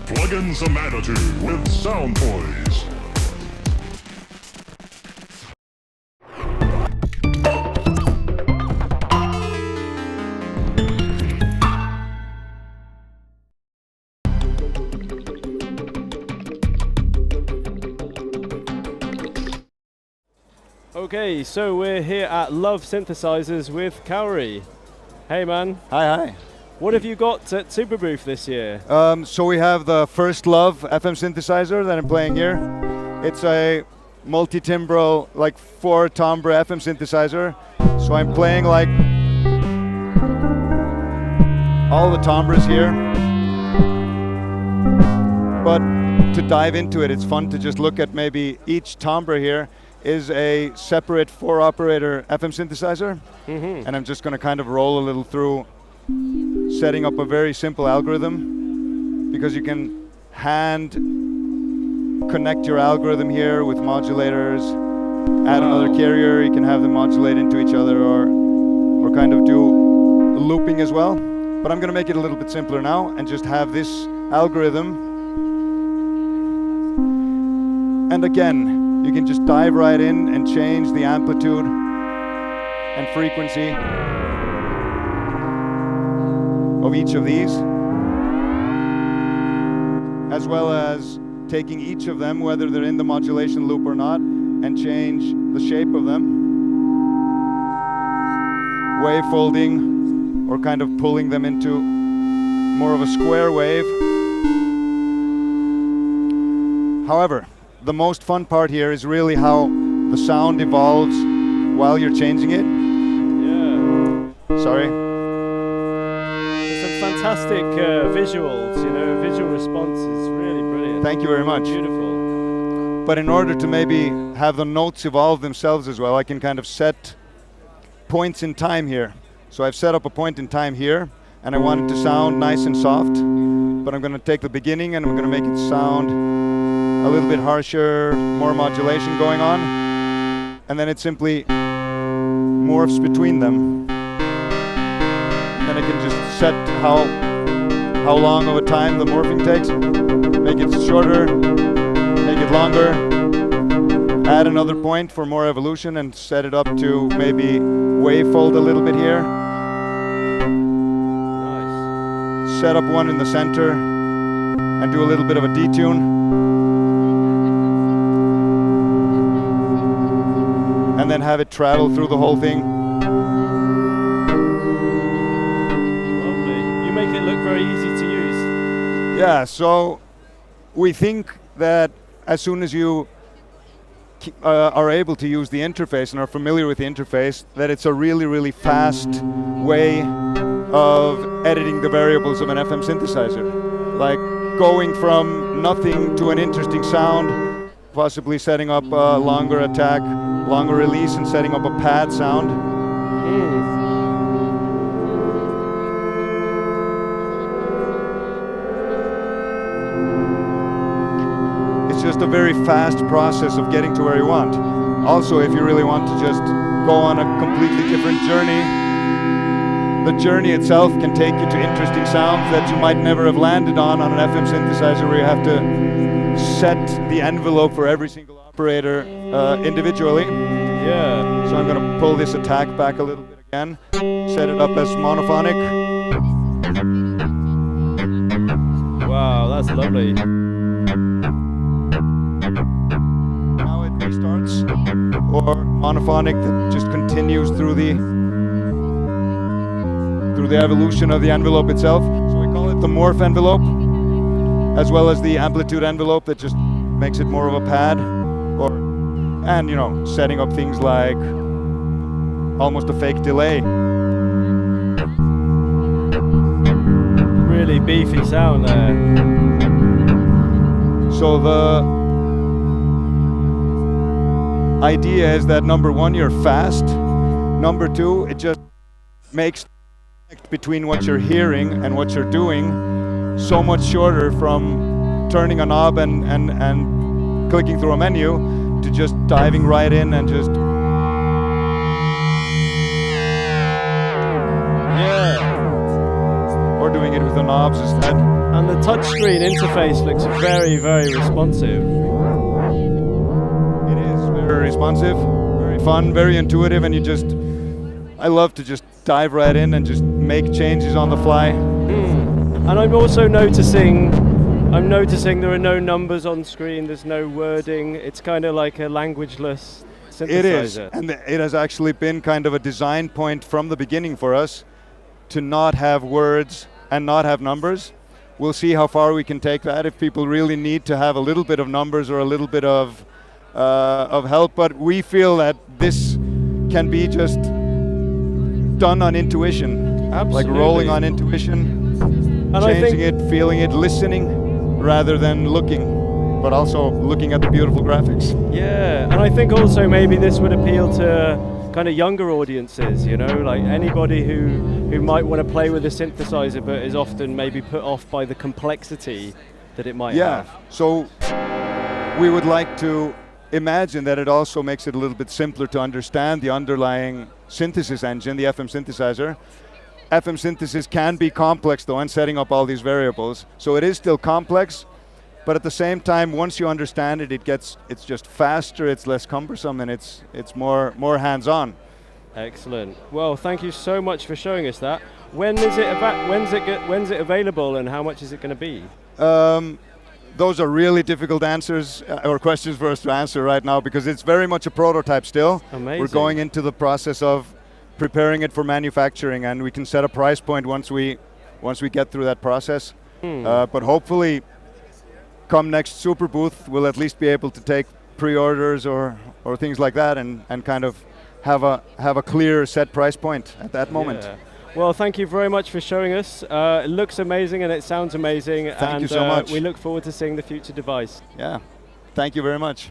Plug in some attitude with Sound Toys. Okay, so we're here at Love Synthesizers with Kari. Hey man. Hi. What have you got at Superbooth this year? So we have the First Love FM Synthesizer that I'm playing here. It's a multi-timbral, like four-timbral FM synthesizer. So I'm playing like all the timbres here. But to dive into it, it's fun to just look at maybe each timbre here is a separate four-operator FM synthesizer. And I'm just going to kind of roll a little through setting up a very simple algorithm, because you can hand connect your algorithm here with modulators, add another carrier, you can have them modulate into each other, or kind of do looping as well. But I'm going to make it a little bit simpler now and just have this algorithm. And again, you can just dive right in and change the amplitude and frequency of each of these, as well as taking each of them, whether they're in the modulation loop or not, and change the shape of them. Wave folding, or kind of pulling them into more of a square wave. However, the most fun part here is really how the sound evolves while you're changing it. Yeah. Sorry. Some fantastic visuals, visual response is really brilliant. Thank you very much. Beautiful. But in order to maybe have the notes evolve themselves as well, I can kind of set points in time here. So I've set up a point in time here, and I want it to sound nice and soft, but I'm going to take the beginning and I'm going to make it sound a little bit harsher, more modulation going on, and then it simply morphs between them. And then I can just set how long of a time the morphing takes, make it shorter, make it longer, add another point for more evolution, and set it up to maybe wavefold a little bit here. Nice. Set up one in the center and do a little bit of a detune. And then have it travel through the whole thing. Lovely. You make it look very easy to use. Yeah, so we think that as soon as you are able to use the interface and are familiar with the interface, that it's a really, really fast way of editing the variables of an FM synthesizer. Like going from nothing to an interesting sound, possibly setting up a longer attack, longer release, and setting up a pad sound. It's just a very fast process of getting to where you want. Also, if you really want to just go on a completely different journey, the journey itself can take you to interesting sounds that you might never have landed on an FM synthesizer, where you have to set the envelope for every single operator individually. Yeah. So I'm going to pull this attack back a little bit again, set it up as monophonic. Wow, that's lovely. Now it restarts, or monophonic that just continues through the evolution of the envelope itself. So we call it the morph envelope, as well as the amplitude envelope that just makes it more of a pad, and setting up things like almost a fake delay. Really beefy sound there. So the idea is that number one, you're fast. Number two, it just makes the connection between what you're hearing and what you're doing so much shorter, from turning a knob and clicking through a menu to just diving right in and just Yeah. or doing it with the knobs instead. And And the touchscreen interface looks very, very responsive. It is very responsive, very fun, very intuitive, and I love to just dive right in and just make changes on the fly. And I'm also noticing there are no numbers on screen, there's no wording, it's kind of like a languageless synthesizer. It is, and it has actually been kind of a design point from the beginning for us to not have words and not have numbers. We'll see how far we can take that if people really need to have a little bit of numbers or a little bit of help, but we feel that this can be just done on intuition. Absolutely. Like rolling on intuition, and changing it, feeling it, listening rather than looking, but also looking at the beautiful graphics. Yeah, and I think also maybe this would appeal to kind of younger audiences, you know, like anybody who might want to play with a synthesizer but is often maybe put off by the complexity that it might have. So we would like to imagine that it also makes it a little bit simpler to understand the underlying synthesis engine, the FM synthesizer. FM synthesis can be complex though, and setting up all these variables. So it is still complex, but at the same time, once you understand it, it's just faster, it's less cumbersome, and it's more hands-on. Excellent. Well, thank you so much for showing us that. When's it available, and how much is it going to be? Those are really difficult answers or questions for us to answer right now because it's very much a prototype still. Amazing. We're going into the process of preparing it for manufacturing, and we can set a price point once we get through that process. But hopefully, come next Superbooth, we'll at least be able to take pre-orders or things like that, and kind of have a clear set price point at that moment. Yeah. Well, thank you very much for showing us. It looks amazing and it sounds amazing. Thank you so much. We look forward to seeing the future device. Yeah, thank you very much.